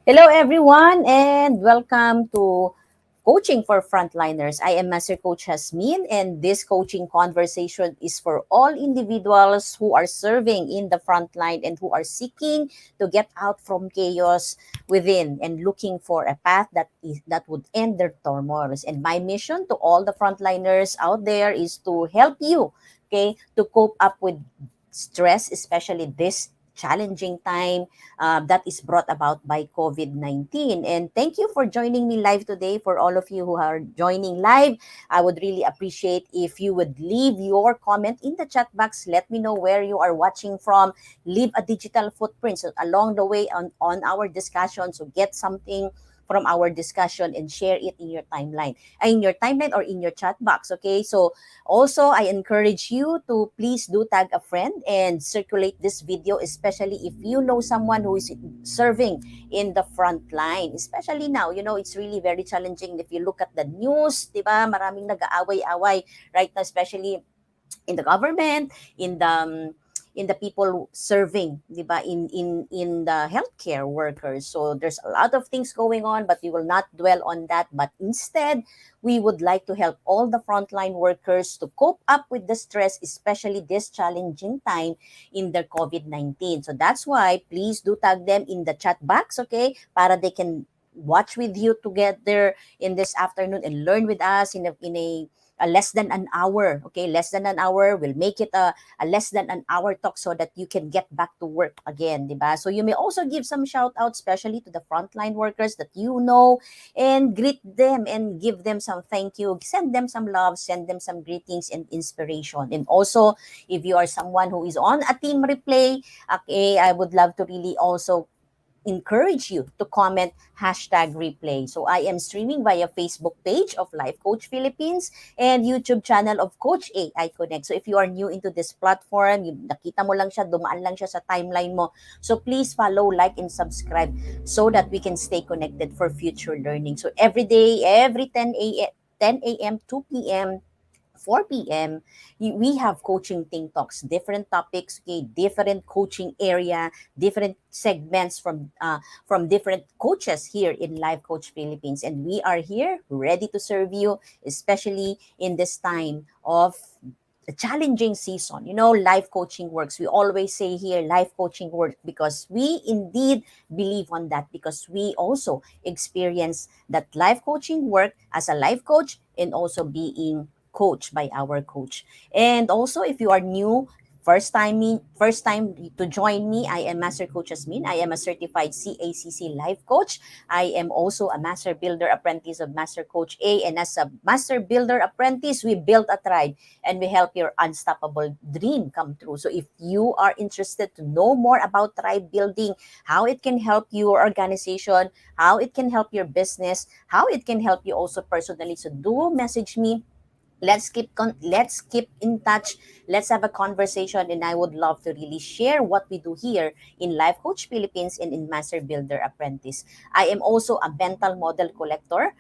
Hello, everyone, and welcome to Coaching for Frontliners. I am Master Coach Hasmin, and this coaching conversation is for all individuals who are serving in the front line and who are seeking to get out from chaos within and looking for a path that would end their turmoils. And my mission to all the frontliners out there is to help you, okay, to cope up with stress, especially this challenging time that is brought about by COVID-19. And thank you for joining me live today. For all of you who are joining live, I would really appreciate if you would leave your comment in the chat box. Let me know where you are watching from. Leave a digital footprint so along the way on our discussion. So get something from our discussion and share it in your timeline or in your chat box. Okay, so also, I encourage you to please do tag a friend and circulate this video, especially if you know someone who is serving in the front line. Especially now, it's really very challenging. If you look at the news, di ba, maraming nag-aaway-away right now, especially in the government, in the people serving, di ba, in the healthcare workers. So there's a lot of things going on, but we will not dwell on that. But instead, we would like to help all the frontline workers to cope up with the stress, especially this challenging time in the COVID-19. So that's why please do tag them in the chat box, okay, para they can watch with you together in this afternoon and learn with us in a less than an hour. Okay, less than an hour. We'll make it a less than an hour talk so that you can get back to work again, diba? So you may also give some shout out, especially to the frontline workers that you know, and greet them and give them some thank you. Send them some love, send them some greetings and inspiration. And also, if you are someone who is on a team replay, okay, I would love to really also encourage you to comment hashtag replay. So I am streaming via Facebook page of Life Coach Philippines and YouTube channel of Coach AI Connect. So if you are new into this platform, nakita mo lang siya, dumaan lang siya sa timeline mo. So please follow, like, and subscribe so that we can stay connected for future learning. So every day, every 10 a.m., 2 p.m., 4 p.m., we have coaching think talks, different topics, okay, different coaching area, different segments from different coaches here in Live Coach Philippines. And we are here ready to serve you, especially in this time of a challenging season. Life coaching works. We always say here, life coaching works because we indeed believe on that because we also experience that life coaching work as a life coach and also being coached by our coach. And also, if you are new, first time to join me, I am Master Coach Hasmin. I am a certified CACC life coach. I am also a Master Builder Apprentice of Master Coach A. And as a Master Builder Apprentice, we build a tribe and we help your unstoppable dream come true. So if you are interested to know more about tribe building, how it can help your organization, how it can help your business, how it can help you also personally, so do message me. Let's keep in touch. Let's have a conversation, and I would love to really share what we do here in Life Coach Philippines and in Master Builder Apprentice. I am also a mental model collector.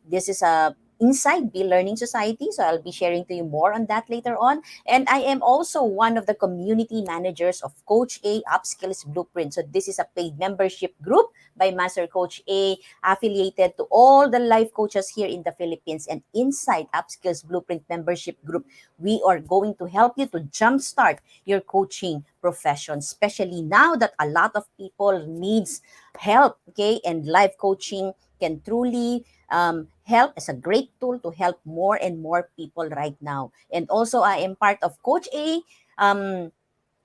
This is a inside Be Learning Society, so I'll be sharing to you more on that later on. And I am also one of the community managers of Coach A Upskills Blueprint. So this is a paid membership group by Master Coach A, affiliated to all the life coaches here in the Philippines. And inside Upskills Blueprint membership group, we are going to help you to jumpstart your coaching profession, especially now that a lot of people needs help, okay? And life coaching can truly help as a great tool to help more and more people right now. And also, I am part of um,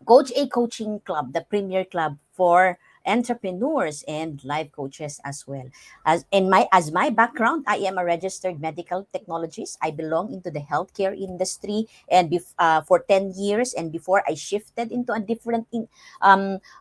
Coach A Coaching Club, the premier club for entrepreneurs and life coaches as well. As my background, I am a registered medical technologist. I belong into the healthcare industry and for 10 years, and before I shifted into a different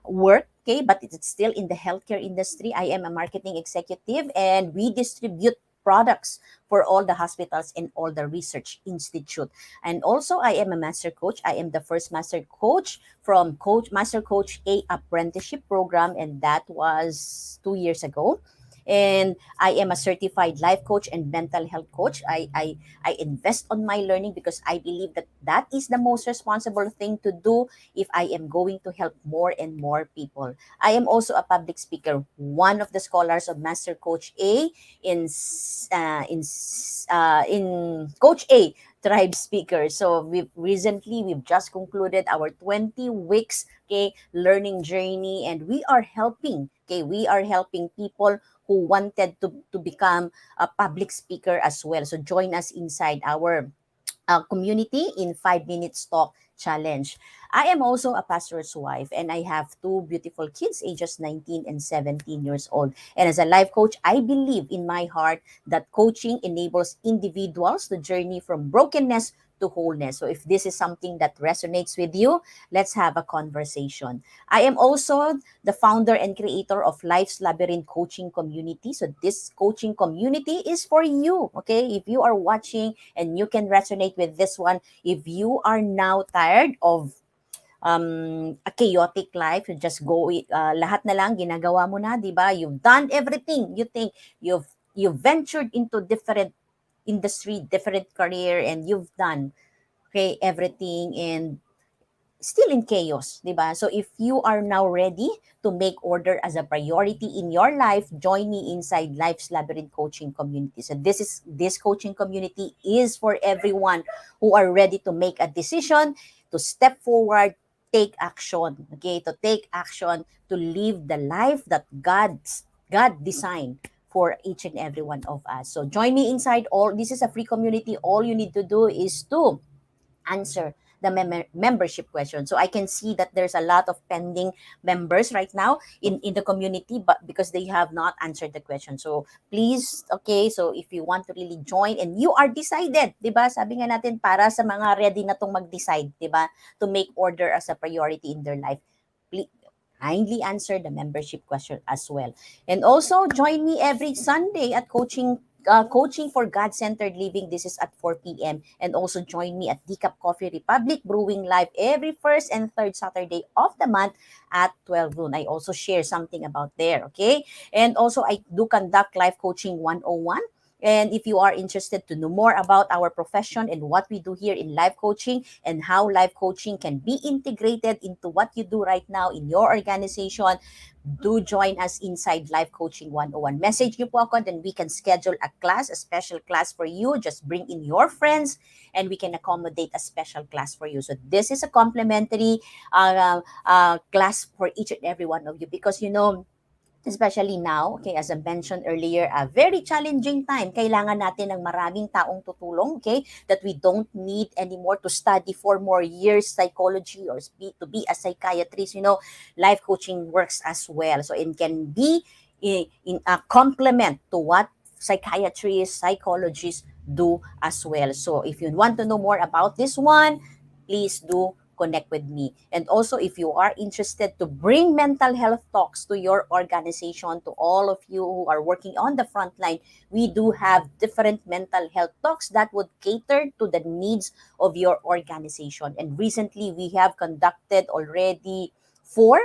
work. Okay, but it's still in the healthcare industry. I am a marketing executive and we distribute products for all the hospitals and all the research institute. And also, I am a master coach. I am the first master coach from Master Coach A apprenticeship program, and that was 2 years ago. And I am a certified life coach and mental health coach. I invest on my learning because I believe that that is the most responsible thing to do if I am going to help more and more people. I am also a public speaker, one of the scholars of Master Coach A in in Coach A Tribe Speaker. So we've just concluded our 20 weeks learning journey, and we are helping people who wanted to become a public speaker as well. So join us inside our community in 5 minutes talk challenge. I am also a pastor's wife, and I have two beautiful kids, ages 19 and 17 years old. And as a life coach, I believe in my heart that coaching enables individuals to journey from brokenness to wholeness. So if this is something that resonates with you, let's have a conversation. I am also the founder and creator of Life's Labyrinth Coaching Community. So this coaching community is for you, okay? If you are watching and you can resonate with this one, if you are now tired of a chaotic life, you just go, lahat na lang ginagawa mo na, di ba? You've done everything. You think you've ventured into different industry, different career, and you've done everything, and still in chaos, di ba? So if you are now ready to make order as a priority in your life, join me inside Life's Labyrinth Coaching Community. So this coaching community is for everyone who are ready to make a decision, to step forward, take action, okay? To take action to live the life that God designed for each and every one of us. So join me inside. All this is a free community. All you need to do is to answer the membership question. So I can see that there's a lot of pending members right now in the community, but because they have not answered the question. So please, okay, so if you want to really join and you are decided, di ba? Sabi nga natin, para sa mga ready na tong mag-decide, di ba? To make order as a priority in their life. Please, kindly answer the membership question as well. And also join me every Sunday at Coaching for God-Centered Living. This is at 4 p.m. And also join me at Decaf Coffee Republic Brewing Live every first and third Saturday of the month at 12 noon. I also share something about there, okay? And also I do conduct life coaching 101. And if you are interested to know more about our profession and what we do here in life coaching and how life coaching can be integrated into what you do right now in your organization, do join us inside Life Coaching 101. Message niyo po ako, then we can schedule a class, a special class for you. Just bring in your friends and we can accommodate a special class for you. So this is a complimentary class for each and every one of you, because especially now, okay, as I mentioned earlier, a very challenging time. Kailangan natin ng maraming taong tutulong, okay, that we don't need anymore to study for more years psychology or to be a psychiatrist. Life coaching works as well. So it can be in a complement to what psychiatrists, psychologists do as well. So if you want to know more about this one, please do connect with me. And also, if you are interested to bring mental health talks to your organization, to all of you who are working on the front line, we do have different mental health talks that would cater to the needs of your organization. And recently, we have conducted already four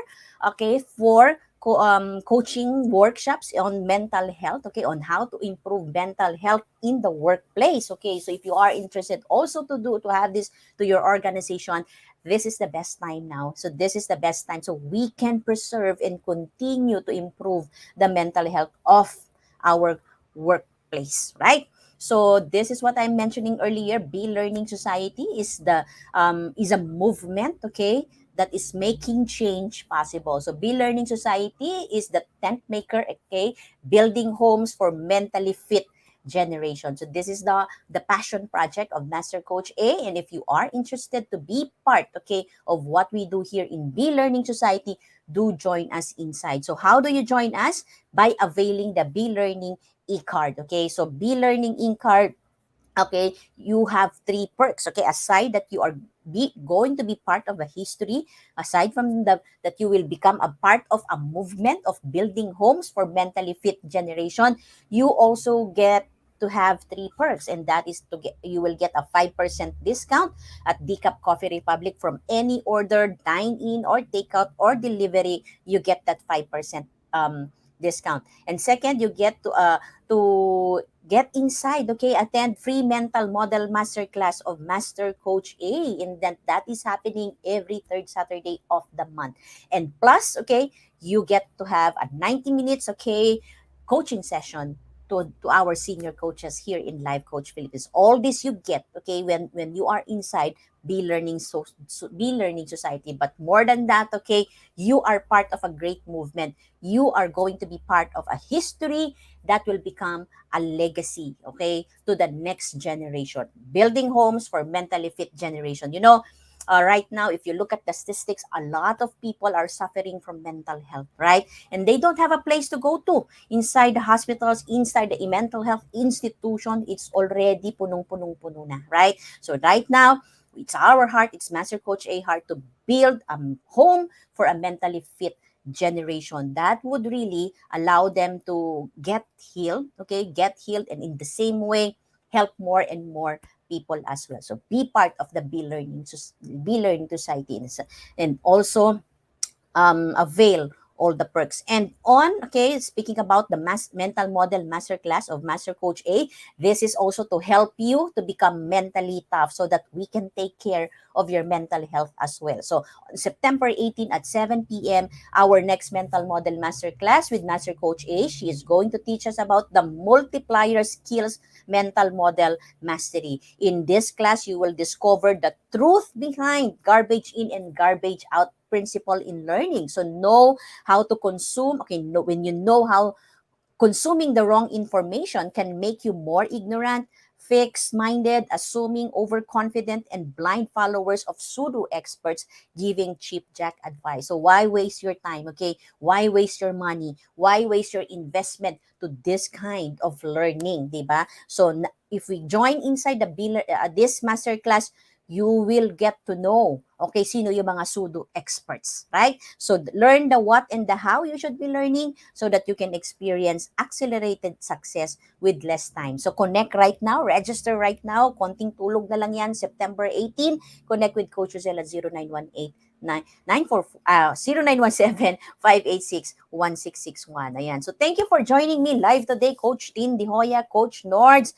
coaching workshops on mental health, okay, on how to improve mental health in the workplace, okay. So if you are interested also to have this to your organization, this is the best time now. So this is the best time so we can preserve and continue to improve the mental health of our workplace, right? So this is what I'm mentioning earlier. Be Learning Society is a movement, okay, that is making change possible. So Be Learning Society is the tent maker, okay, building homes for mentally fit generation. So this is the passion project of Master Coach A. And if you are interested to be part, okay, of what we do here in Be Learning Society, do join us inside. So how do you join us? By availing the Be Learning e-card, okay? So Be Learning e-card, okay, you have three perks, okay, aside that you are going to be part of a history, aside from that you will become a part of a movement of building homes for mentally fit generation, you also get to have three perks, and that is you will get a 5% discount at Decaf Coffee Republic from any order, dine in or takeout or delivery. You get that 5% discount. And second, you get to get inside, okay, attend free mental model masterclass of Master Coach A, and that is happening every third Saturday of the month. And plus, okay, you get to have a 90 minutes, okay, coaching session to our senior coaches here in Live Coach Philippines. All this you get, okay, when you are inside Be Learning Be Learning Society. But more than that, okay, you are part of a great movement. You are going to be part of a history that will become a legacy, okay, to the next generation. Building homes for mentally fit generation. Right now, if you look at the statistics, a lot of people are suffering from mental health, right? And they don't have a place to go to. Inside the hospitals, inside the mental health institution, it's already punong-punong-puno na, right? So right now, it's our heart, it's Master Coach A heart to build a home for a mentally fit generation that would really allow them to get healed, okay, get healed, and in the same way, help more and more people as well. So be part of the Be Learning Society, and also avail all the perks. And okay, speaking about the mental model masterclass of Master Coach A, this is also to help you to become mentally tough so that we can take care of your mental health as well. So on September 18 at 7 p.m., our next mental model masterclass with Master Coach A, she is going to teach us about the multiplier skills mental model mastery. In this class, you will discover the truth behind garbage in and garbage out principle in learning. So know how to consume. Okay, when you know how consuming the wrong information can make you more ignorant, fixed-minded, assuming, overconfident, and blind followers of pseudo experts giving cheap jack advice. So why waste your time? Okay, why waste your money? Why waste your investment to this kind of learning, diba? So if we join inside this masterclass, you will get to know, okay, sino yung mga pseudo experts, right? So learn the what and the how you should be learning so that you can experience accelerated success with less time. So connect right now, register right now. Konting tulog na lang yan, September 18. Connect with Coach Rosel at 0918 0917-586-1661. Ayan. So thank you for joining me live today, Coach Tin De Hoya, Coach Nords,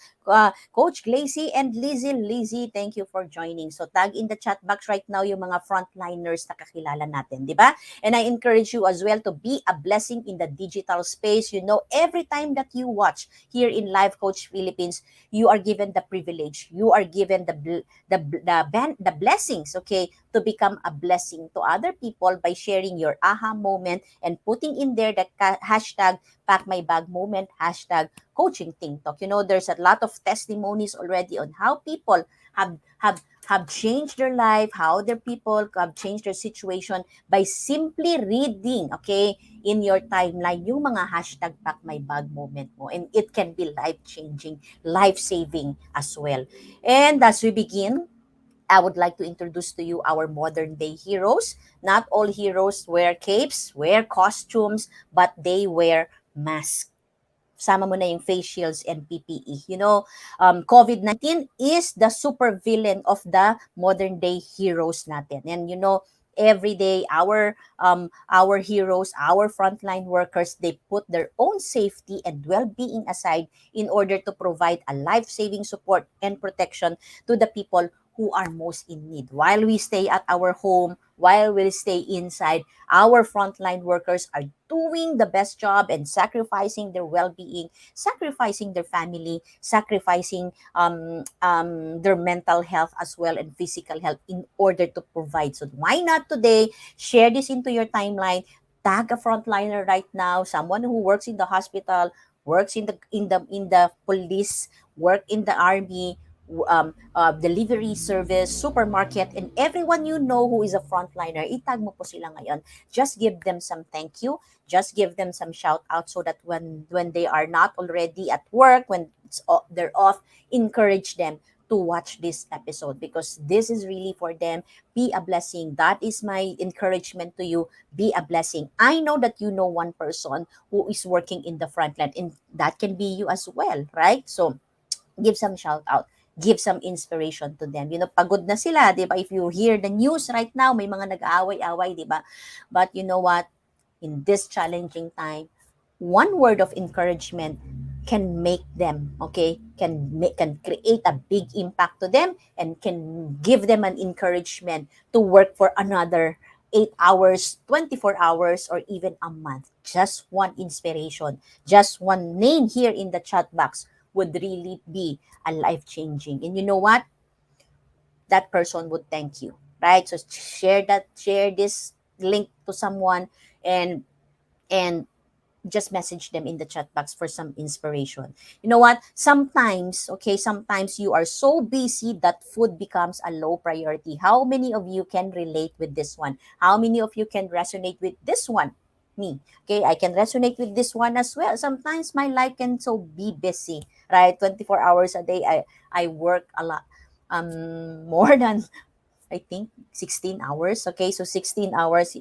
Coach Glacy, and Lizzie. Thank you for joining. So tag in the chat box right now yung mga frontliners na kakilala natin, di ba? And I encourage you as well to be a blessing in the digital space. Every time that you watch here in Live Coach Philippines, you are given the privilege. You are given the blessings, okay, to become a blessing to other people by sharing your aha moment and putting in there the hashtag pack my bag moment, hashtag coaching ting talk. There's a lot of testimonies already on how people have changed their life, how their people have changed their situation by simply reading, okay, in your timeline yung mga hashtag pack my bag moment mo. And it can be life-changing, life-saving as well. And as we begin, I would like to introduce to you our modern day heroes. Not all heroes wear capes, wear costumes, but they wear masks. Sama mo na yung face shields and PPE. COVID-19 is the super villain of the modern day heroes natin. And every day our heroes, our frontline workers, they put their own safety and well-being aside in order to provide a life-saving support and protection to the people who are most in need. While we stay at our home, while we stay inside, our frontline workers are doing the best job and sacrificing their well-being, sacrificing their family, sacrificing their mental health as well and physical health in order to provide. So why not today share this into your timeline? Tag a frontliner right now, someone who works in the hospital, works in the police, work in the army, delivery service, supermarket, and everyone you know who is a frontliner, itag mo po sila ngayon. Just give them some thank you. Just give them some shout out so that when they are not already at work, when they're off, encourage them to watch this episode because this is really for them. Be a blessing. That is my encouragement to you. Be a blessing. I know that you know one person who is working in the front line, and that can be you as well, right? So give some shout out, give some inspiration to them. Pagod na sila, 'di ba? If you hear the news right now, may mga nag-aaway-away, 'di ba? But you know what? In this challenging time, one word of encouragement can make them, okay, can create a big impact to them and can give them an encouragement to work for another 8 hours, 24 hours, or even a month. Just one inspiration, just one name here in the chat box would really be a life changing. And you know what, that person would thank you, right? So share this link to someone, and and just message them in the chat box for some inspiration. You know what? Sometimes, okay, sometimes you are so busy that food becomes a low priority. How many of you can relate with this one? How many of you can resonate with this one? Me. Okay, I can resonate with this one as well. Sometimes my life can so be busy, right? 24 hours a day. I work a lot. More than I think 16 hours. Okay, so 16 hours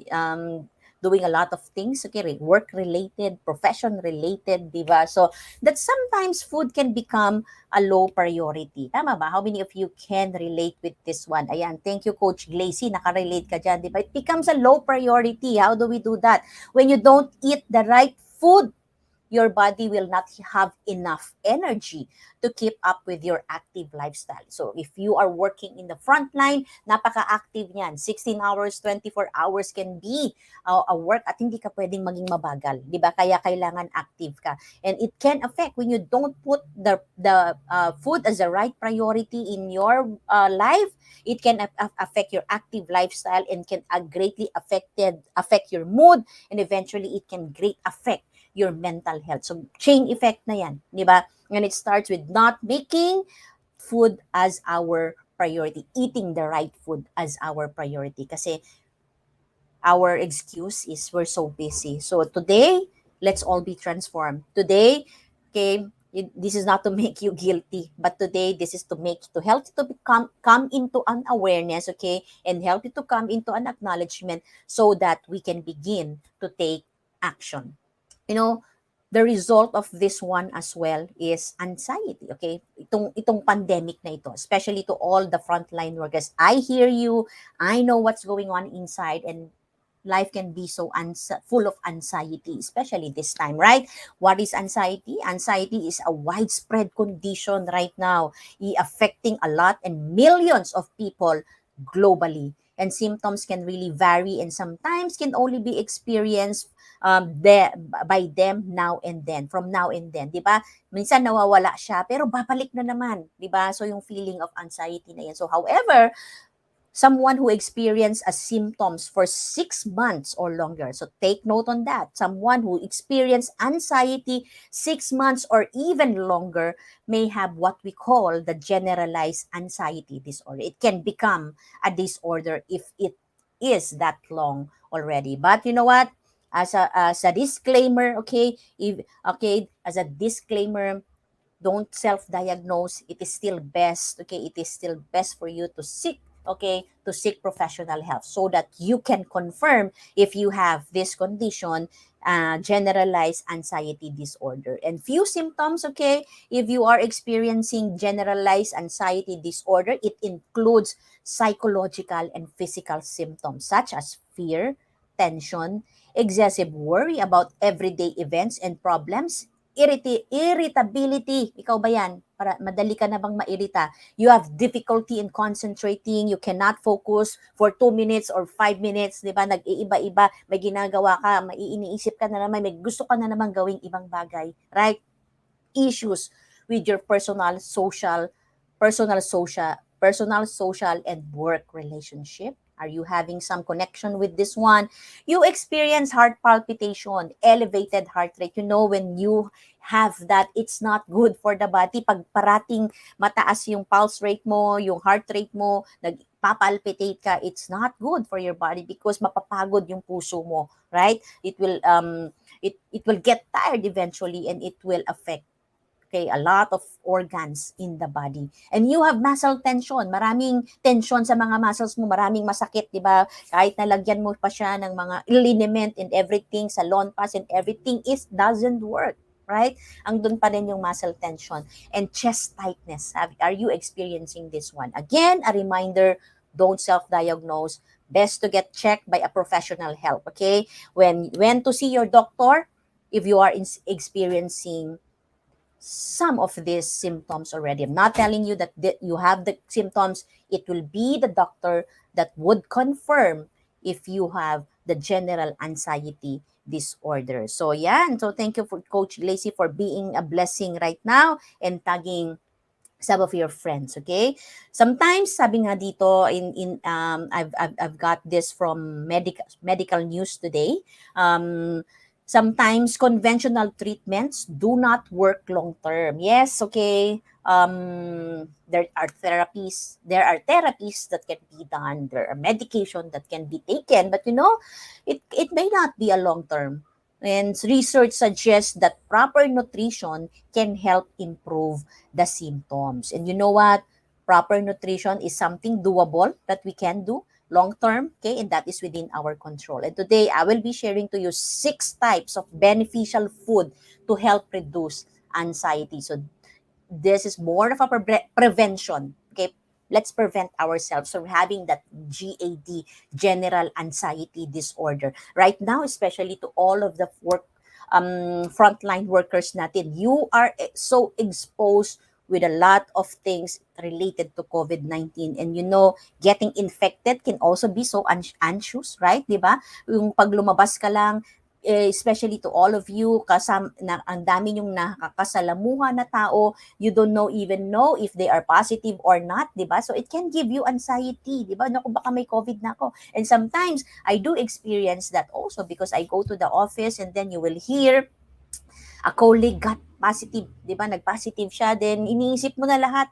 doing a lot of things, okay, work related, profession related, diba? So that sometimes food can become a low priority. Tama ba? How many of you can relate with this one? Ayan, thank you Coach Glacy, nakarelate ka dyan, diba? It becomes a low priority. How do we do that? When you don't eat the right food, your body will not have enough energy to keep up with your active lifestyle. So if you are working in the front line, napaka-active niyan. 16 hours, 24 hours can be a work at hindi ka pwedeng maging mabagal. Di ba? Kaya kailangan active ka. And it can affect when you don't put the food as a right priority in your life. It can affect your active lifestyle and can greatly affect your mood, and eventually it can great affect your mental health. So, chain effect na yan, di ba? And it starts with not making food as our priority, eating the right food as our priority. Kasi our excuse is we're so busy. So, today, let's all be transformed. Today, okay, this is not to make you guilty, but today this is to help you to become come into an awareness, okay, and help you to come into an acknowledgement so that we can begin to take action. You know, the result of this one as well is anxiety, okay? Itong pandemic na ito, especially to all the frontline workers. I hear you. I know what's going on inside, and life can be so full of anxiety, especially this time, right? What is anxiety? Anxiety is a widespread condition right now, affecting a lot and millions of people globally. And symptoms can really vary and sometimes can only be experienced by them now and then, from now and then, di ba? Minsan nawawala siya, pero babalik na naman, di ba? So yung feeling of anxiety na yan. So however, someone who experienced a symptoms for 6 months or longer. So take note on that. Someone who experienced anxiety 6 months or even longer may have what we call the generalized anxiety disorder. It can become a disorder if it is that long already. But you know what? As a disclaimer, okay, as a disclaimer, don't self-diagnose. It is still best, okay, it is still best for you to seek, okay, to seek professional help so that you can confirm if you have this condition, generalized anxiety disorder. And few symptoms, okay, if you are experiencing generalized anxiety disorder, it includes psychological and physical symptoms such as fear, tension, excessive worry about everyday events and problems, irritability. Ikaw ba yan? Para madali ka na bang mairita? You have difficulty in concentrating, you cannot focus for 2 minutes or 5 minutes, di ba? Nag-iiba-iba, may ginagawa ka, maiiniisip ka na naman, may gusto ka na naman gawing ibang bagay, right? Issues with your personal, social, and work relationship. Are you having some connection with this one? You experience heart palpitation, elevated heart rate. You know, when you have that, it's not good for the body. Pag parating mataas yung pulse rate mo, yung heart rate mo, nagpapalpitate ka, it's not good for your body because mapapagod yung puso mo, right? It will get tired eventually, and it will affect, okay, a lot of organs in the body. And you have muscle tension. Maraming tension sa mga muscles mo, maraming masakit, di ba? Kahit nalagyan mo pa siya ng mga liniment and everything, sa pass and everything, is doesn't work, right? Ang doon pa rin yung muscle tension. And chest tightness. Are you experiencing this one? Again, a reminder, don't self-diagnose. Best to get checked by a professional help, okay? When to see your doctor, if you are experiencing some of these symptoms already. I'm not telling you that you have the symptoms. It will be the doctor that would confirm if you have the general anxiety disorder. So yan. So thank you for Coach Lacey for being a blessing right now and tagging some of your friends, okay? Sometimes sabi nga dito I've got this from medical news today. Sometimes conventional treatments do not work long term. Yes, okay. There are therapies that can be done. There are medication that can be taken, but it may not be a long term. And research suggests that proper nutrition can help improve the symptoms. And you know what? Proper nutrition is something doable that we can do long term, okay? And that is within our control. And today, I will be sharing to you 6 types of beneficial food to help reduce anxiety. So this is more of a prevention, okay? Let's prevent ourselves from having that GAD, general anxiety disorder. Right now, especially to all of the frontline workers natin, you are so exposed with a lot of things related to COVID-19. And getting infected can also be so anxious, right? Diba? Yung pag lumabas ka lang, especially to all of you, ang dami yung nakakasalamuha na tao, you don't even know if they are positive or not, di ba? So it can give you anxiety, di ba? Naku, baka may COVID na ako. And sometimes, I do experience that also because I go to the office and then you will hear a colleague got positive, 'di ba? Nag-positive siya, then iniisip mo na lahat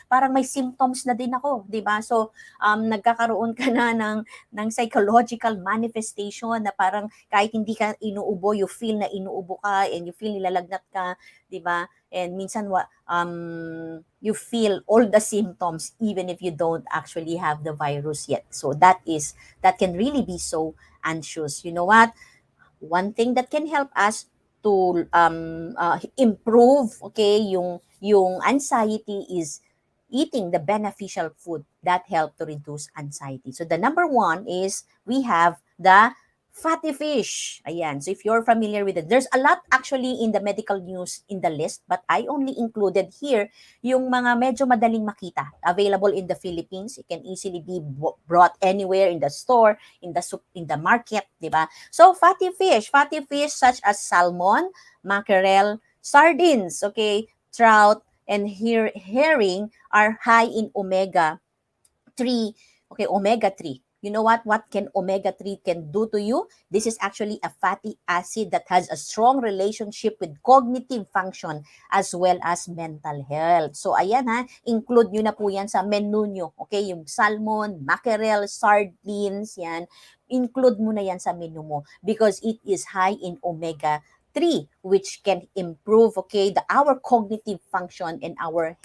parang may symptoms na din ako, 'di ba? So, nagkakaroon ka na ng psychological manifestation na parang kahit hindi ka inuubo, you feel na inuubo ka and you feel nilalagnat ka, 'di ba? And minsan you feel all the symptoms even if you don't actually have the virus yet. So that can really be so anxious. You know what? One thing that can help us to improve, okay, yung anxiety is eating the beneficial food that help to reduce anxiety. So the number one is we have the fatty fish. Ayan. So if you're familiar with it, there's a lot actually in the medical news in the list, but I only included here yung mga medyo madaling makita. Available in the Philippines. It can easily be brought anywhere in the store, in the market, di ba? So fatty fish such as salmon, mackerel, sardines, okay, trout, and herring are high in omega 3. Okay, omega 3. You know what can omega 3 can do to you? This is actually a fatty acid that has a strong relationship with cognitive function as well as mental health. So ayan include nyo na po yan sa menu nyo. Okay, yung salmon, mackerel, sardines, yan. Include mo na yan sa menu mo because it is high in omega 3, which can improve, okay, our cognitive function and our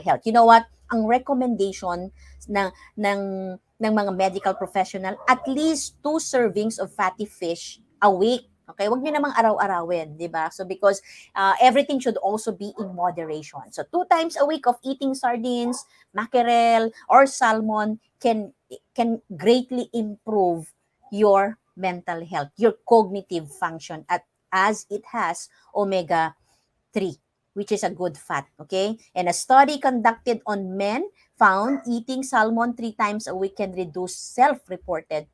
health. You know what? Ang recommendation ng ng mga medical professional, at least 2 servings of fatty fish a week. Okay, wag niyo namang araw-arawin, 'di ba? So because everything should also be in moderation. So 2 times a week of eating sardines, mackerel, or salmon can greatly improve your mental health, your cognitive function as it has omega 3, which is a good fat, okay? And a study conducted on men found eating salmon 3 times a week can reduce self-reported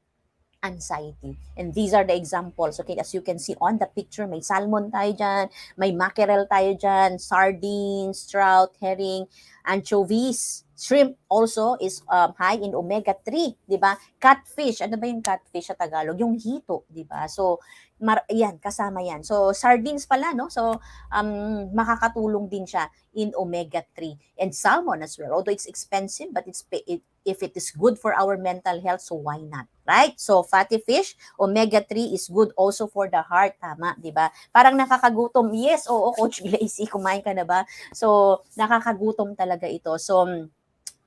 anxiety. And these are the examples, okay? As you can see on the picture, may salmon tayo dyan, may mackerel tayo dyan, sardines, trout, herring, anchovies. Shrimp also is high in omega 3, di ba? Catfish, ano ba yung catfish sa Tagalog? Yung hito, di ba? So, yan, kasama yan. So, sardines pala, no? So, makakatulong din siya in omega 3. And salmon as well, although it's expensive, but if it is good for our mental health, so why not? Right? So, fatty fish, omega 3 is good also for the heart. Tama, di ba? Parang nakakagutom. Yes, oo, Coach Glacy, kumain ka na ba? So, nakakagutom talaga ito. So,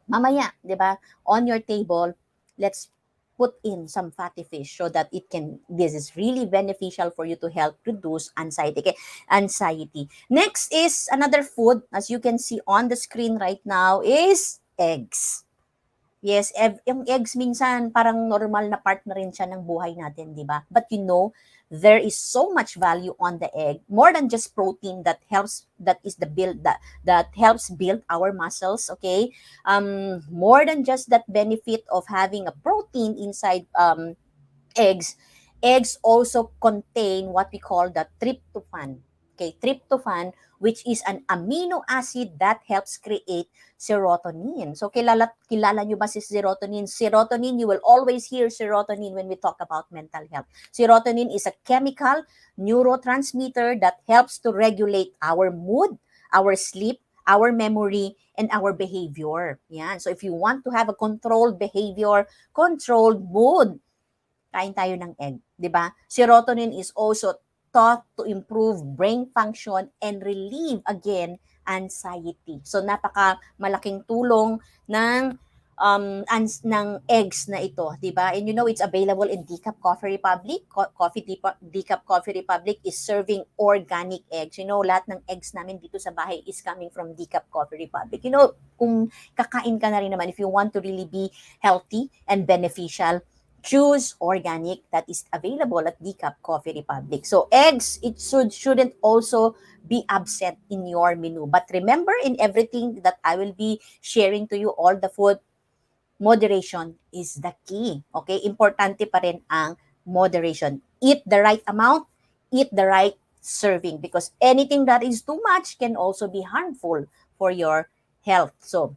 mamaya, di ba, on your table, let's put in some fatty fish so that this is really beneficial for you to help reduce anxiety. Okay? Anxiety. Next is another food, as you can see on the screen right now, is eggs. Yes, yung eggs minsan parang normal na part na rin siya ng buhay natin, di ba? But there is so much value on the egg, more than just protein that helps, that is the build that helps build our muscles, okay? More than just that benefit of having a protein inside eggs, eggs also contain what we call the tryptophan. Okay, tryptophan, which is an amino acid that helps create serotonin. So kilala nyo ba si serotonin? Serotonin, you will always hear serotonin when we talk about mental health. Serotonin is a chemical neurotransmitter that helps to regulate our mood, our sleep, our memory, and our behavior. Yan. So if you want to have a controlled behavior, controlled mood, kain tayo ng egg, 'di ba? Serotonin is also thought to improve brain function and relieve again anxiety. So napaka malaking tulong ng ng eggs na ito, 'di ba? And you know it's available in Decaf Coffee Republic. Decaf Coffee Republic is serving organic eggs. You know, lahat ng eggs namin dito sa bahay is coming from Decaf Coffee Republic. You know, kung kakain ka na rin naman, if you want to really be healthy and beneficial, choose organic that is available at Decaf Coffee Republic. So eggs, it shouldn't also be absent in your menu. But remember, in everything that I will be sharing to you, all the food, moderation is the key. Okay? Importante pa rin ang moderation. Eat the right amount, eat the right serving, because anything that is too much can also be harmful for your health. So,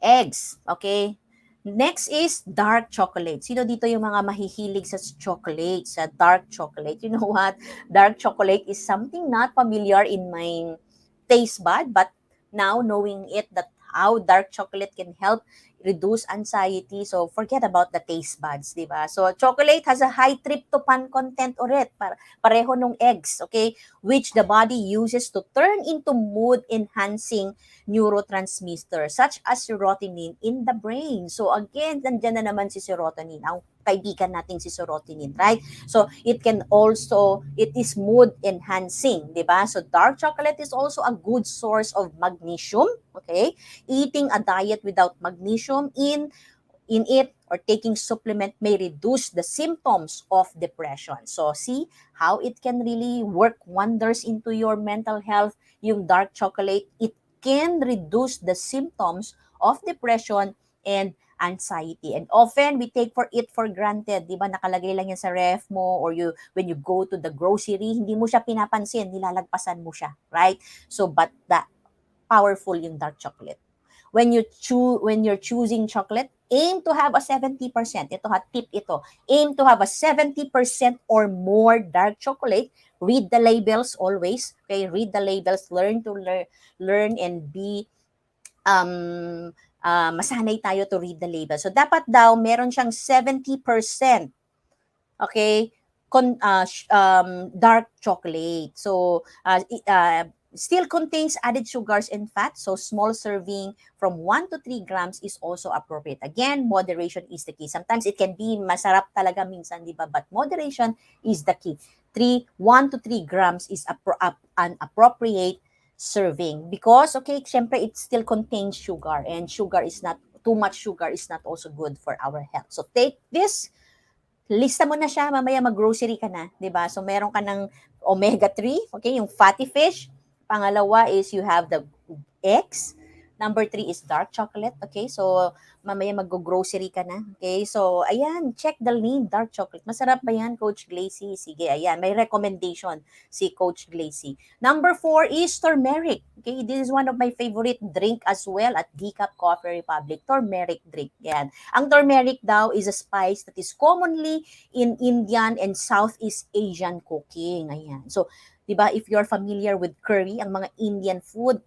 eggs, okay? Next is dark chocolate. Sino dito yung mga mahihilig sa chocolate, sa dark chocolate? You know what? Dark chocolate is something not familiar in my taste bud, but now knowing it, that how dark chocolate can help reduce anxiety. So forget about the taste buds, di ba? So chocolate has a high tryptophan content ulit, pareho nung eggs, okay? Which the body uses to turn into mood enhancing neurotransmitter such as serotonin in the brain. So again, nandiyan na naman si serotonin, ang kaibigan natin si serotonin, right? So it can also, it is mood enhancing, di ba? So dark chocolate is also a good source of magnesium, okay? Eating a diet without magnesium in it or taking supplement may reduce the symptoms of depression. So see how it can really work wonders into your mental health. Yung dark chocolate, it can reduce the symptoms of depression and anxiety. And often we take for it for granted, 'di ba? Nakalagay lang yan sa ref mo, or you when you go to the grocery, hindi mo siya pinapansin, nilalagpasan mo siya, right? So but that powerful yung dark chocolate. When you're choosing chocolate, aim to have a 70%. Ito ha, tip ito. Aim to have a 70% or more dark chocolate. Read the labels always. Okay, read the labels. Learn and be masanay tayo to read the label. So dapat daw meron siyang 70%, okay, dark chocolate. So still contains added sugars and fat, so small serving from 1 to 3 grams is also appropriate. Again, moderation is the key. Sometimes it can be masarap talaga minsan, di ba? But moderation is the key. 1 to 3 grams is an appropriate serving, because, okay, syempre it still contains sugar, and sugar is not, too much sugar is not also good for our health. So take this, lista mo na siya, mamaya mag-grocery ka na, 'di ba? So meron ka ng omega-3, okay, yung fatty fish. Pangalawa is you have the eggs. Number 3 is dark chocolate, okay? So mamaya mag-grocery ka na, okay? So ayan, check the name, dark chocolate. Masarap ba yan, Coach Glacy? Sige, ayan, may recommendation si Coach Glacy. Number 4 is turmeric. Okay, this is one of my favorite drink as well at Decaf Coffee Republic, turmeric drink. Yan. Ang turmeric daw is a spice that is commonly in Indian and Southeast Asian cooking. Ayan. So, 'di ba, if you're familiar with curry, ang mga Indian food,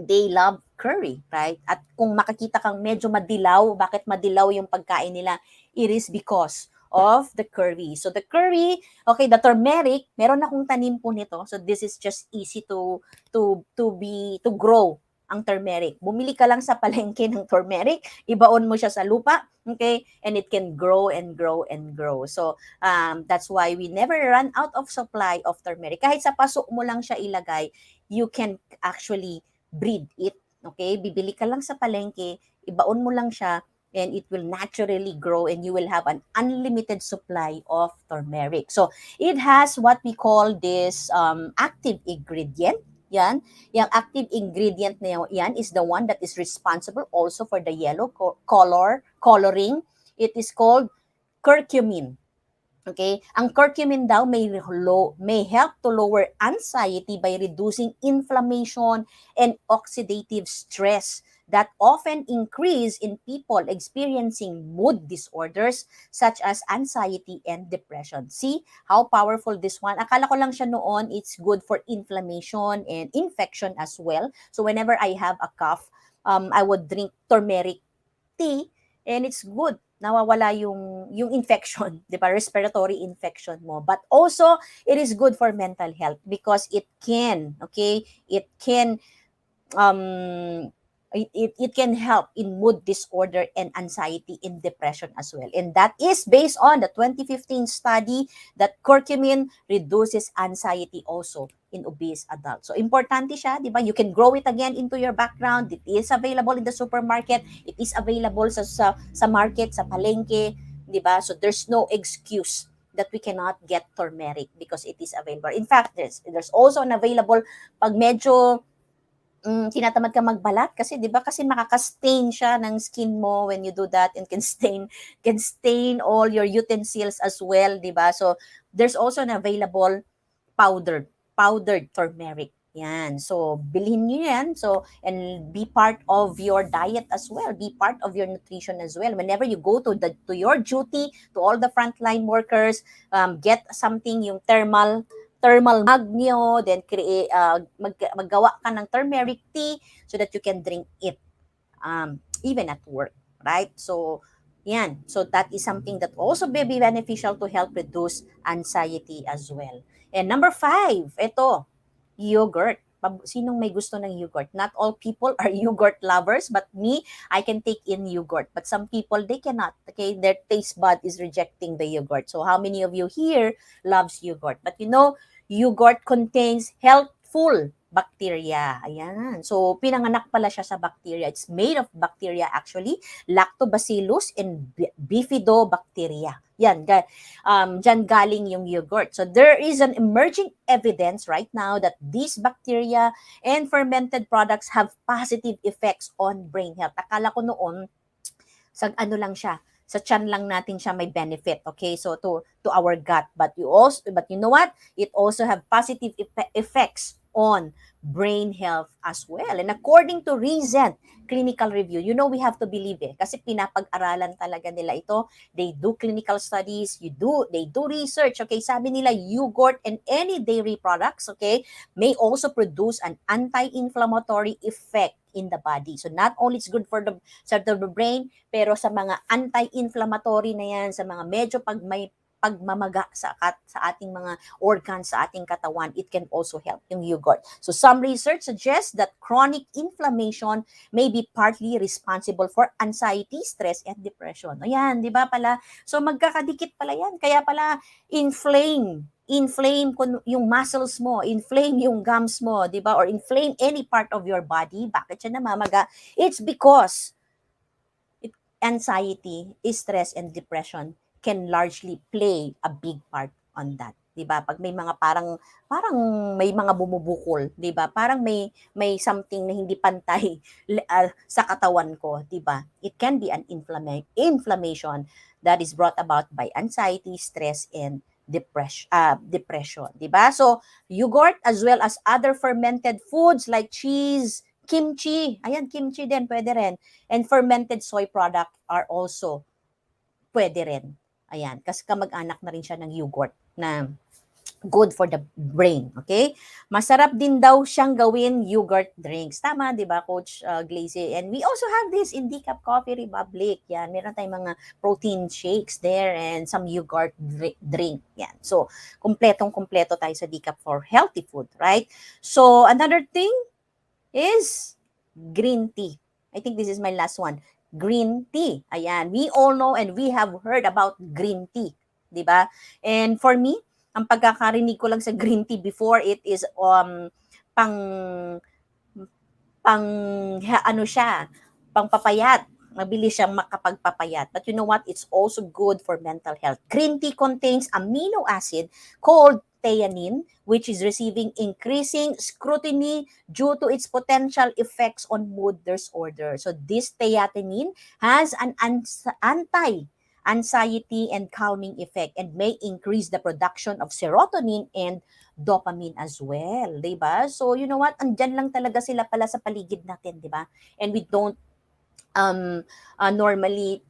they love curry, right? At kung makikita kang medyo madilaw, bakit madilaw yung pagkain nila? It is because of the curry. So the curry, okay, the turmeric, meron akong tanim po nito. So this is just easy to grow ang turmeric. Bumili ka lang sa palengke ng turmeric, ibaon mo siya sa lupa, okay? And it can grow and grow and grow. So that's why we never run out of supply of turmeric. Kahit sa paso mo lang siya ilagay, you can actually breed it. Okay? Bibili ka lang sa palengke, ibaon mo lang siya, and it will naturally grow, and you will have an unlimited supply of turmeric. So it has what we call this active ingredient. Yan, yung active ingredient na yan is the one that is responsible also for the yellow coloring. It is called curcumin. Okay? Ang curcumin daw may help to lower anxiety by reducing inflammation and oxidative stress that often increase in people experiencing mood disorders such as anxiety and depression. See how powerful this one? Akala ko lang siya noon it's good for inflammation and infection as well. So whenever I have a cough, I would drink turmeric tea, and it's good. Nawawala yung infection, 'di ba? Respiratory infection mo. But also it is good for mental health because it can um it can help in mood disorder and anxiety and depression as well. And that is based on the 2015 study that curcumin reduces anxiety also in obese adults. So importante siya, 'di ba? You can grow it again into your background. It is available in the supermarket. It is available sa market, sa palengke, 'di ba? So there's no excuse that we cannot get turmeric because it is available. In fact, there's also an available pag medyo tinatamad ka magbalat kasi 'di ba kasi makaka-stain siya ng skin mo when you do that, and can stain all your utensils as well, 'di ba? So there's also an available powdered turmeric. Yan. So, bilhin nyo yan. So, and be part of your diet as well. Be part of your nutrition as well. Whenever you go to your duty, to all the frontline workers, get something, yung thermal mug nyo, then maggawa ka ng turmeric tea so that you can drink it even at work, right? So, yan. So, that is something that also may be beneficial to help reduce anxiety as well. And number 5, ito, yogurt. Sinong may gusto ng yogurt? Not all people are yogurt lovers, but me, I can take in yogurt. But some people, they cannot. Okay, their taste bud is rejecting the yogurt. So how many of you here loves yogurt? But yogurt contains healthful bacteria. Ayan. So, pinanganak pala siya sa bacteria. It's made of bacteria actually, lactobacillus and bifidobacteria. Yan, dyan galing yung yogurt. So, there is an emerging evidence right now that these bacteria and fermented products have positive effects on brain health. Akala ko noon, sa ano lang siya, sa tiyan lang natin siya may benefit, okay? So to our gut, but you know what? It also have positive effects on brain health as well. And according to recent clinical review, we have to believe kasi pinapag-aralan talaga nila ito. They do clinical studies, they do research, okay? Sabi nila yogurt and any dairy products, okay, may also produce an anti-inflammatory effect in the body. So not only it's good for the brain, pero sa mga anti-inflammatory na yan, sa mga medyo pag may pagmamaga sa ating mga organs, sa ating katawan, it can also help yung yogurt. So some research suggests that chronic inflammation may be partly responsible for anxiety, stress, and depression. Ayan, di ba pala? So magkakadikit pala yan. Kaya pala inflame yung muscles mo, inflame yung gums mo, di ba? Or inflame any part of your body. Bakit siya namamaga? It's because anxiety, stress, and depression can largely play a big part on that. 'Di ba? Pag may mga parang may mga bumubukol, 'di ba? Parang may something na hindi pantay sa katawan ko, 'di ba? It can be an inflammation that is brought about by anxiety, stress, and depression, 'di ba? So, yogurt as well as other fermented foods like cheese, kimchi. Ayan, kimchi din pwede rin. And fermented soy product are also pwede rin. Ayan, kasi kamag-anak na rin siya ng yogurt na good for the brain, okay? Masarap din daw siyang gawin yogurt drinks. Tama, di ba, Coach Glazy? And we also have this in Decaf Coffee Republic. Yan, meron tayong mga protein shakes there and some yogurt drink. Yan. So, kumpletong-kumpleto tayo sa Decaf for healthy food, right? So, another thing is green tea. I think this is my last one. Green tea. Ayan. We all know and we have heard about green tea. Diba? And for me, ang pagkakarinig ko lang sa green tea before, it is pang ano siya, pangpapayat. Mabilis siyang makapagpapayat. But you know what? It's also good for mental health. Green tea contains amino acid called theanine, which is receiving increasing scrutiny due to its potential effects on mood disorder. So this theanine has an anti-anxiety and calming effect and may increase the production of serotonin and dopamine as well, 'di ba? So you know what? Andiyan lang talaga sila pala sa paligid natin, 'di ba? And we don't normally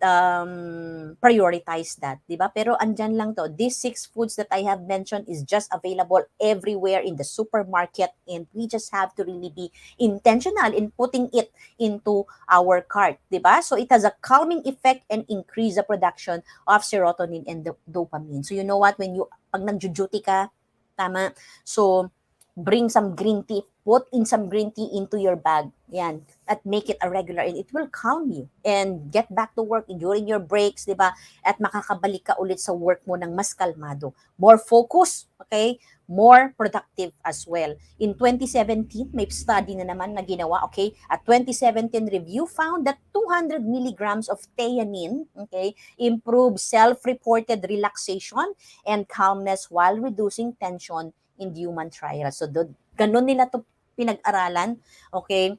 prioritize that, 'di ba? Pero andyan lang to. These six foods that I have mentioned is just available everywhere in the supermarket, and we just have to really be intentional in putting it into our cart, 'di ba? So it has a calming effect and increase the production of serotonin and dopamine. So you know what, when you pag nagjo-duty ka, tama? So bring some green tea, put in some green tea into your bag. Yan, at make it a regular and it will calm you and get back to work during your breaks, 'di ba? At makakabalik ka ulit sa work mo ng mas kalmado. More focus, okay? More productive as well. In 2017, may study na naman na ginawa, okay? A 2017 review found that 200 milligrams of theanine, okay, improves self-reported relaxation and calmness while reducing tension in human trials. So, ganun nila to pinag-aralan, okay?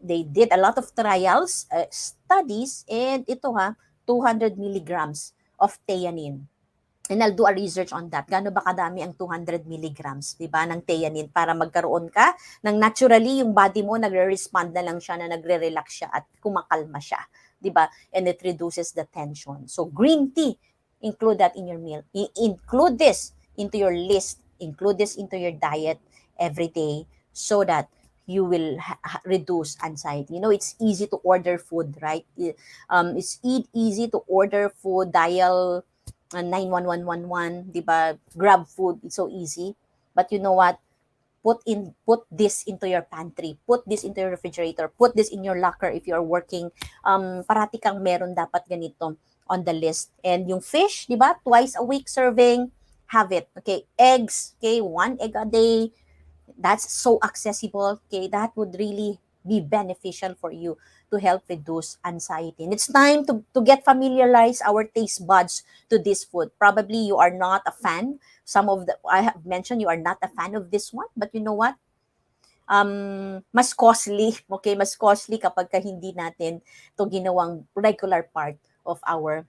They did a lot of trials, studies, and ito 200 milligrams of theanine. And I'll do a research on that. Gaano ba kadami ang 200 milligrams, di ba, ng theanine para magkaroon ka ng naturally yung body mo nagre-respond na lang siya, na nagre-relax siya at kumakalma siya, di ba? And it reduces the tension. So green tea, include that in your meal. Include this into your list. Include this into your diet every day so that you will reduce anxiety. You know, it's easy to order food, right? It's easy to order food, dial 91111, di ba? Grab food, it's so easy. But you know what? Put this into your pantry, put this into your refrigerator, put this in your locker if you're working. Parati kang meron dapat ganito on the list. And yung fish, di ba? Twice a week serving, have it. Okay, eggs, okay, one egg a day. That's so accessible. Okay, that would really be beneficial for you to help reduce anxiety. And it's time to get familiarize our taste buds to this food. Probably you are not a fan. Some of the I have mentioned you are not a fan of this one, but you know what? Mas costly, okay? Mas costly kapag ka hindi natin to ginawang regular part of our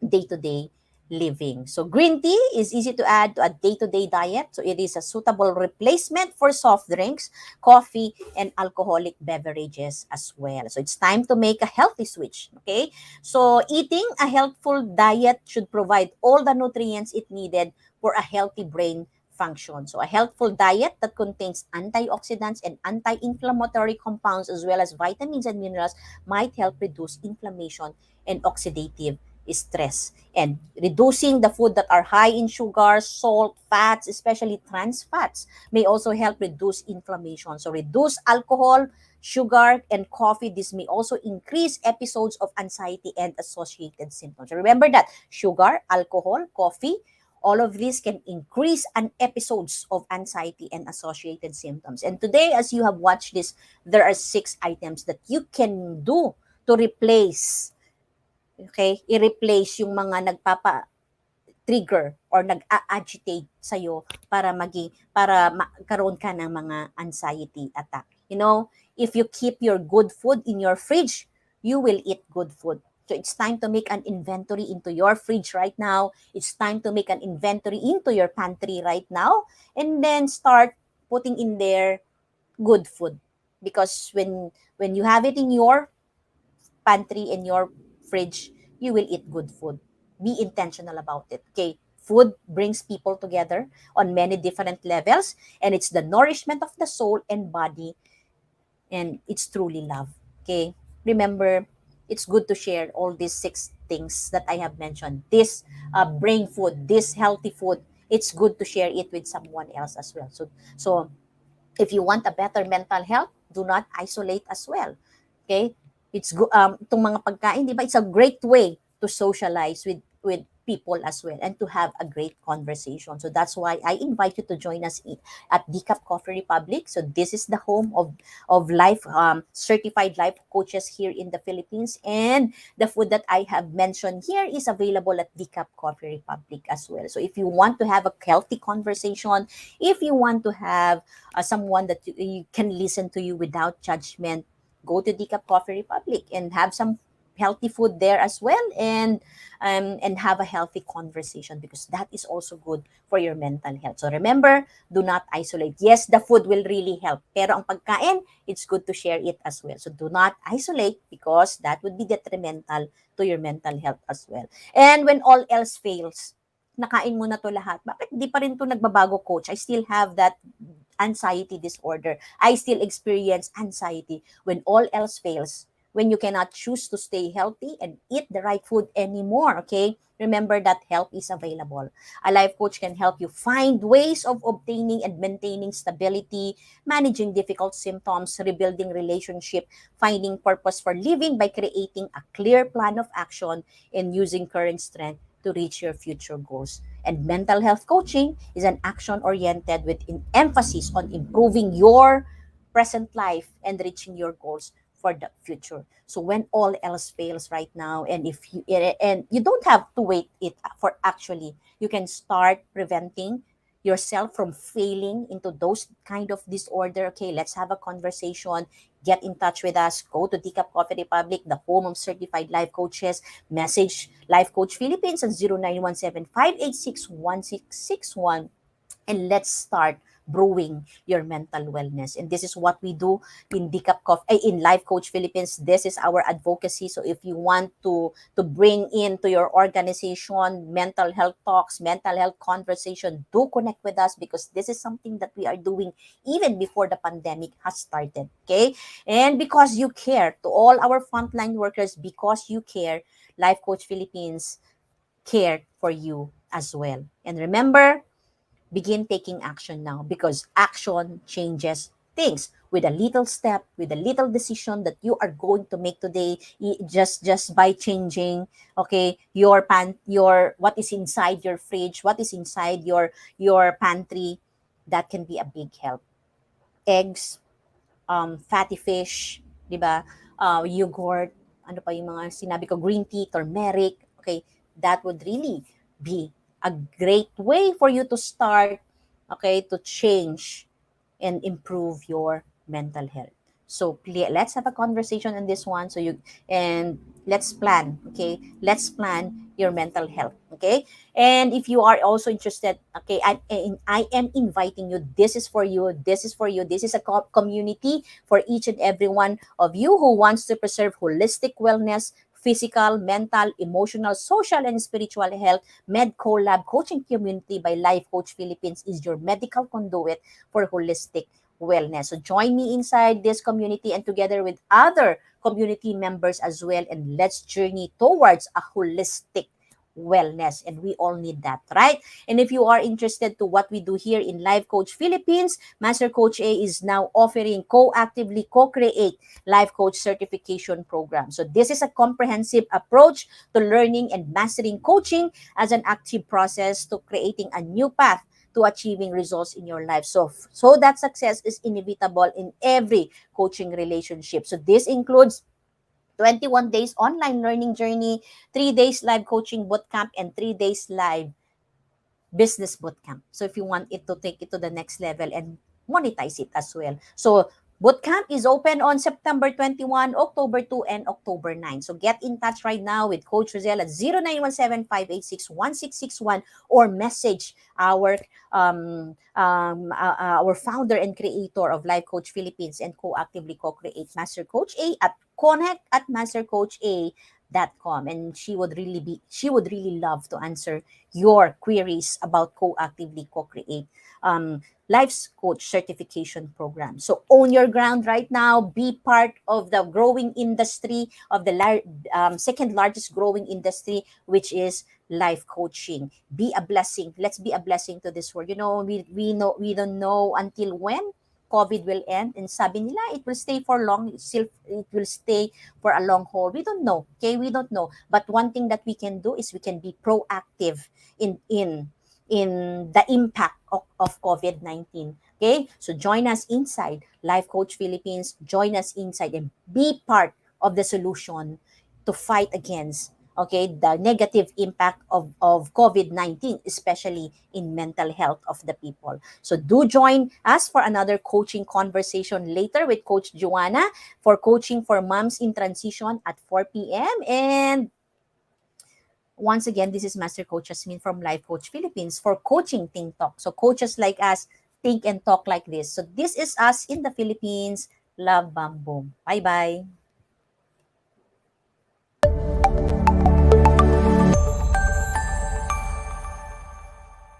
day-to-day living. So green tea is easy to add to a day-to-day diet. So it is a suitable replacement for soft drinks, coffee, and alcoholic beverages as well. So it's time to make a healthy switch. Okay? So eating a healthful diet should provide all the nutrients it needed for a healthy brain function. So a healthful diet that contains antioxidants and anti-inflammatory compounds as well as vitamins and minerals might help reduce inflammation and oxidative stress, and reducing the food that are high in sugar, salt, fats, especially trans fats, may also help reduce inflammation. So reduce alcohol, sugar, and coffee. This may also increase episodes of anxiety and associated symptoms. So remember that sugar, alcohol, coffee, all of these can increase an episodes of anxiety and associated symptoms. And today, as you have watched this, there are 6 items that you can do to replace, okay, i-replace yung mga nagpapa-trigger or nag-agitate sa'yo para magkaroon ka ng mga anxiety attack. You know, if you keep your good food in your fridge, you will eat good food. So it's time to make an inventory into your fridge right now. It's time to make an inventory into your pantry right now, and then start putting in there good food. Because when you have it in your pantry, in your fridge, you will eat good food. Be intentional about it. Okay? Food brings people together on many different levels, and it's the nourishment of the soul and body, and it's truly love. Okay? Remember, it's good to share all these 6 things that I have mentioned. This brain food, this healthy food, it's good to share it with someone else as well. So if you want a better mental health, do not isolate as well. Okay? It's itong mga pagkain, di ba? It's a great way to socialize with people as well and to have a great conversation. So that's why I invite you to join us at Decaf Coffee Republic. So this is the home of life certified life coaches here in the Philippines, and the food that I have mentioned here is available at Decaf Coffee Republic as well. So if you want to have a healthy conversation, if you want to have someone that you can listen to you without judgment, go to Decaf Coffee Republic and have some healthy food there as well, and have a healthy conversation, because that is also good for your mental health. So remember, do not isolate. Yes, the food will really help, pero ang pagkain, it's good to share it as well. So do not isolate, because that would be detrimental to your mental health as well. And when all else fails, nakain mo na to lahat, bakit di pa rin to nagbabago, coach? I still have that anxiety disorder. I still experience anxiety. When all else fails, when you cannot choose to stay healthy and eat the right food anymore, okay? Remember that help is available. A life coach can help you find ways of obtaining and maintaining stability, managing difficult symptoms, rebuilding relationship, finding purpose for living by creating a clear plan of action, and using current strength to reach your future goals. And mental health coaching is an action-oriented with an emphasis on improving your present life and reaching your goals for the future. So when all else fails right now, and you don't have to wait it for, actually, you can start preventing yourself from failing into those kind of disorder. Okay, let's have a conversation. Get in touch with us. Go to Decaf Coffee Republic, the home of certified life coaches. Message Life Coach Philippines at 0917-586-1661, and let's start brewing your mental wellness. And this is what we do in Decaf Coffee, in Life Coach Philippines. This is our advocacy. So if you want to bring into your organization mental health talks, mental health conversation, do connect with us, because this is something that we are doing even before the pandemic has started. Okay? And because you care, to all our frontline workers, because you care, Life Coach Philippines care for you as well. And remember, begin taking action now, because action changes things. With a little step, with a little decision that you are going to make today, just by changing, okay, your what is inside your fridge, what is inside your pantry, that can be a big help. Eggs, fatty fish, 'di ba? Yogurt, ano pa yung mga sinabi ko, green tea, turmeric, okay? That would really be a great way for you to start, okay, to change and improve your mental health. So let's have a conversation on this one. And let's plan, okay? Let's plan your mental health, okay? And if you are also interested, okay, I am inviting you. This is for you. This is for you. This is a community for each and every one of you who wants to preserve holistic wellness, physical, mental, emotional, social, and spiritual health. MedCollab Coaching Community by Life Coach Philippines is your medical conduit for holistic wellness. So join me inside this community and together with other community members as well, and let's journey towards a holistic wellness, and we all need that, right? And if you are interested to what we do here in Life Coach Philippines, Master Coach A is now offering co-actively co-create life coach certification program. So this is a comprehensive approach to learning and mastering coaching as an active process to creating a new path to achieving results in your life. So that success is inevitable in every coaching relationship. So this includes 21 days online learning journey, 3 days live coaching bootcamp, and 3 days live business bootcamp. So if you want it to take it to the next level and monetize it as well. So bootcamp is open on September 21, October 2, and October 9. So get in touch right now with Coach Roselle at 0917-586-1661, or message our founder and creator of Life Coach Philippines and co-actively co-create Master Coach A at connect@mastercoacha.com, and she would really love to answer your queries about co-actively co-create life's coach certification program. So own your ground right now. Be part of the growing industry of the second largest growing industry, which is life coaching. Be a blessing. Let's be a blessing to this world. You know, we don't know until when COVID will end, and sabi nila it will stay for long, it will stay for a long haul. We don't know. Okay, we don't know. But one thing that we can do is we can be proactive in the impact of COVID-19. Okay, so join us inside Life Coach Philippines. Join us inside and be part of the solution to fight against, okay, the negative impact of COVID-19, especially in mental health of the people. So do join us for another coaching conversation later with Coach Joanna for Coaching for Moms in Transition at 4 p.m. And once again, this is Master Coach Hasmin from Life Coach Philippines for Coaching Think Talk. So coaches like us think and talk like this. So this is us in the Philippines. Love, bam, boom. Bye-bye.